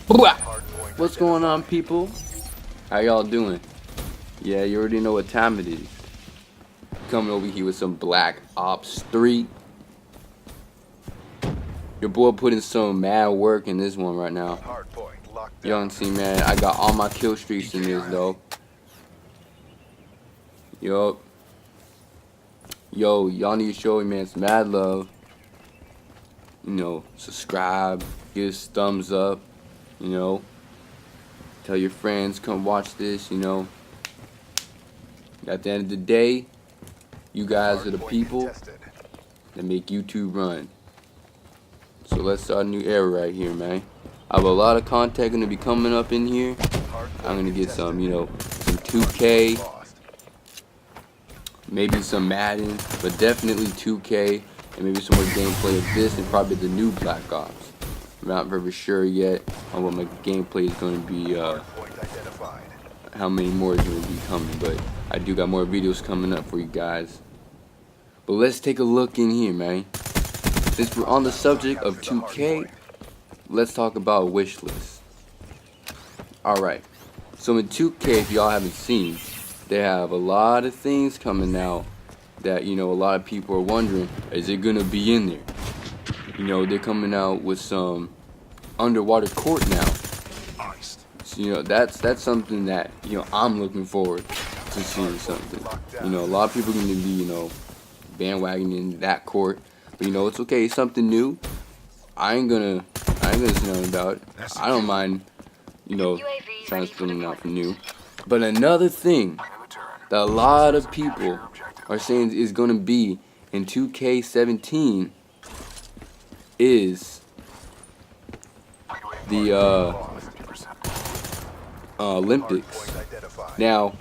What's going on, people? How y'all doing? Yeah, you already know what time it is. Coming over here with some Black Ops 3. Your boy put in some mad work in this one right now. Y'all can see, man, I got all my kill streaks in this, though. Yo, y'all need to show me, man, some mad love. You know, subscribe, give us thumbs up, you know. Tell your friends, come watch this, you know. At the end of the day, you guys are the people that make YouTube run. So let's start a new era right here, man. I have a lot of content going to be coming up in here. I'm going to get some, you know, some 2K, maybe some Madden, but definitely 2K, and maybe some more gameplay of this and probably the new Black Ops. I'm not very sure yet on what my gameplay is going to be, how many more is going to be coming, but I do got more videos coming up for you guys. But let's take a look in here, man. Since we're on the subject of 2K, let's talk about wish lists. Alright, so in 2K, if y'all haven't seen, they have a lot of things coming out that, you know, a lot of people are wondering, is it gonna be in there? You know, they're coming out with some underwater court now. So, you know, that's something that, you know, I'm looking forward to seeing something. You know, a lot of people are gonna be, you know, bandwagoning that court. But, you know, it's okay, it's something new. I ain't gonna say nothing about it. I don't mind, you know, trying to something out for new. But another thing that a lot of people are saying is gonna be in 2K17 is the Olympics. Now,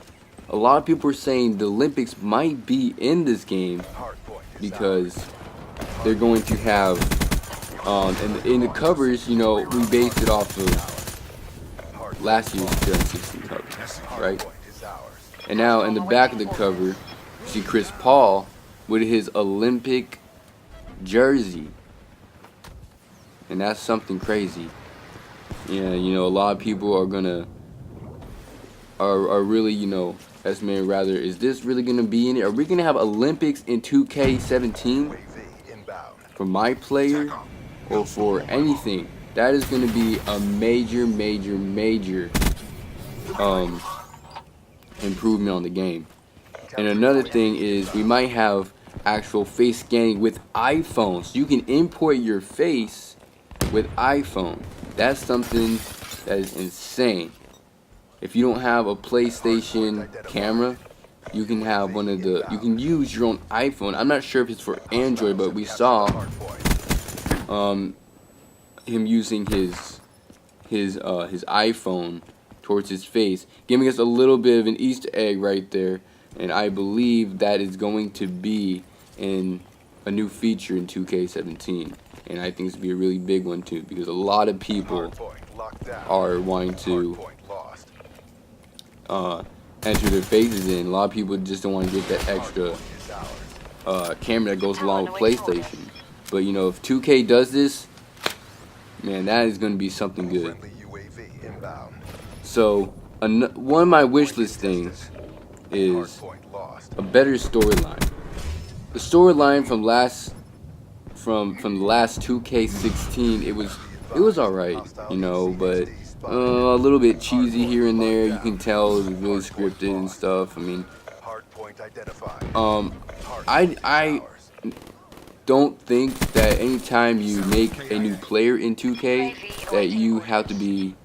a lot of people are saying the Olympics might be in this game because they're going to have, in the covers, you know, we based it off of last year's 2016 cover, right? And now in the back of the cover, you see Chris Paul with his Olympic jersey. And that's something crazy. Yeah, you know, a lot of people are gonna, are really, you know, estimating rather, is this really gonna be in it? Are we gonna have Olympics in 2K17 for my player or for anything? That is gonna be a major improvement on the game. And another thing is we might have actual face scanning with iPhones. You can import your face with iPhone. That's something that is insane. If you don't have a PlayStation camera, you can have one of the, you can use your own iPhone. I'm not sure if it's for Android, but we saw him using his iPhone towards his face, giving us a little bit of an Easter egg right there. And I believe that is going to be in a new feature in 2K17. And I think it's going to be a really big one too, because a lot of people are wanting to enter their faces in. A lot of people just don't want to get that extra camera that goes along with PlayStation. But, you know, if 2K does this, man, that is going to be something good. So, one of my wish list things is a better storyline. The storyline from the last 2K16, it was alright, you know, but a little bit cheesy here and there. You can tell it was really scripted and stuff. I mean, I don't think that anytime you make a new player in 2K that you have to be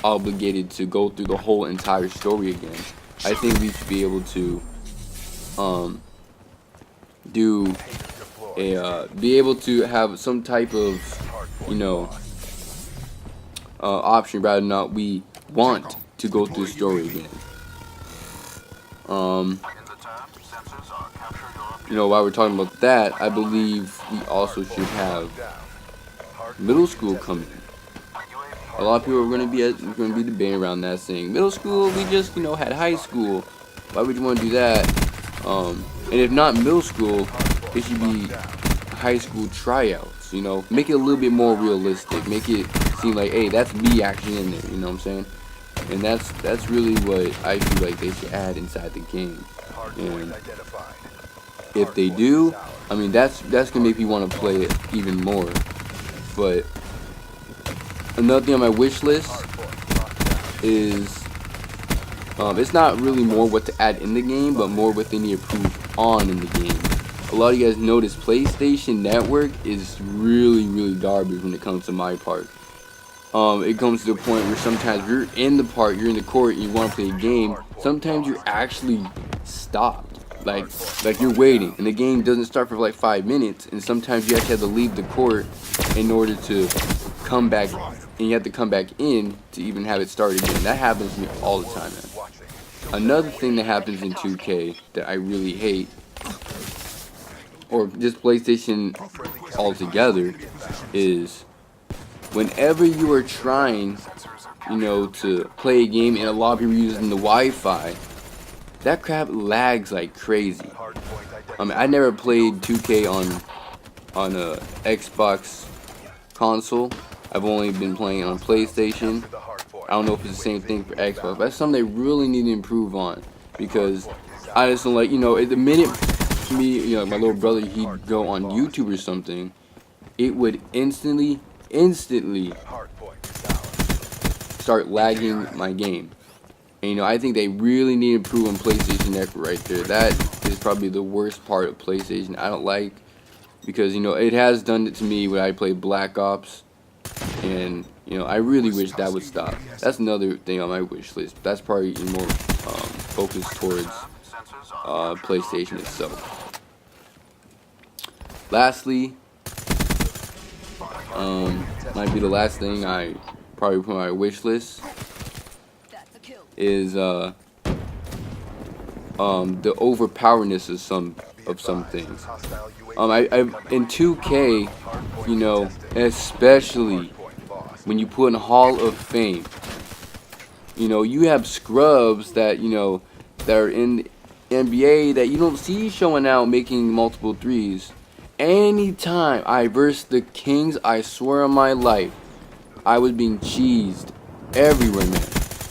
obligated to go through the whole entire story again. I think we should be able to be able to have some type of, you know, option rather than not we want to go through the story again. You know, while we're talking about that, I believe we also should have middle school coming. A lot of people are going to be debating around that, saying middle school, we just, you know, had high school. Why would you want to do that? And if not middle school, it should be high school tryouts. You know, make it a little bit more realistic. Make it seem like, hey, that's me actually in there. You know what I'm saying? And that's really what I feel like they should add inside the game. And if they do, I mean, that's gonna make me want to play it even more. But another thing on my wish list is it's not really more what to add in the game, but more what they need to improve on in the game. A lot of you guys notice PlayStation Network is really garbage when it comes to my part. It comes to the point where sometimes you're in the park, you're in the court, and you want to play a game. Sometimes you're actually stopped. Like you're waiting, and the game doesn't start for like 5 minutes, and sometimes you actually have to leave the court in order to come back, and you have to come back in to even have it start again. That happens to me all the time, man. Another thing that happens in 2K that I really hate, or just PlayStation altogether, is whenever you are trying, you know, to play a game in a lobby using the Wi-Fi, that crap lags like crazy. I mean, I never played 2K on a Xbox console. I've only been playing on PlayStation. I don't know if it's the same thing for Xbox, but that's something they really need to improve on, because I just don't like, you know, at the minute me, you know, my little brother, he'd go on YouTube or something, it would instantly start lagging my game. And, you know, I think they really need to improve on PlayStation Network right there. That is probably the worst part of PlayStation. I don't like, because, you know, it has done it to me when I played Black Ops, and, you know, I really wish that would stop. That's another thing on my wish list. That's probably more focused towards PlayStation itself. Lastly, might be the last thing I probably put on my wish list, is the overpowerness of some things. I in 2K, you know, especially when you put in Hall of Fame, you know, you have scrubs that, you know, that are in the NBA that you don't see showing out making multiple threes. Anytime I versed the Kings, I swear on my life, I was being cheesed everywhere, man.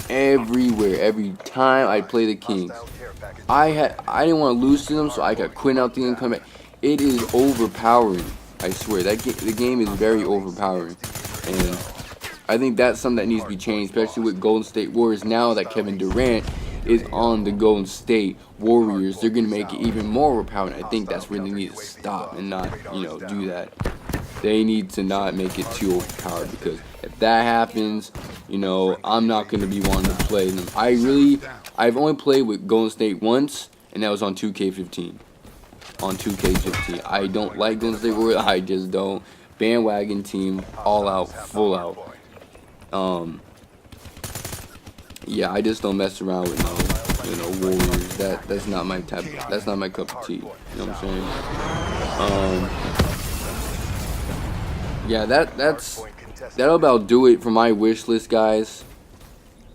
Everywhere. Every time I play the Kings, I didn't want to lose to them, so I got quit out the game and come back. It is overpowering. I swear that the game is very overpowering, and I think that's something that needs to be changed, especially with Golden State Warriors. Now that Kevin Durant is on the Golden State Warriors, they're gonna make it even more overpowering. I think that's where they need to stop and not, you know, do that. They need to not make it too overpowered, because if that happens, you know, I'm not gonna be wanting to play them. I've only played with Golden State once, and that was on 2K15. On 2K15, I don't like Golden State Warriors. I just don't. Bandwagon team, all out, full out. Yeah, I just don't mess around with no, you know, Warriors. That's not my type. That's not my cup of tea. You know what I'm saying? Yeah, that'll about do it for my wish list, guys.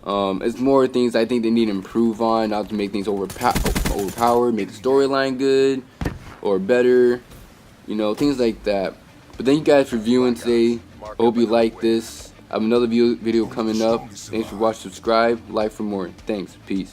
It's more things I think they need to improve on, not to make things overpowered, make the storyline good or better, you know, things like that. But thank you guys for viewing today. I hope you like this. I have another video coming up. Thanks for watching. Subscribe, like for more. Thanks. Peace.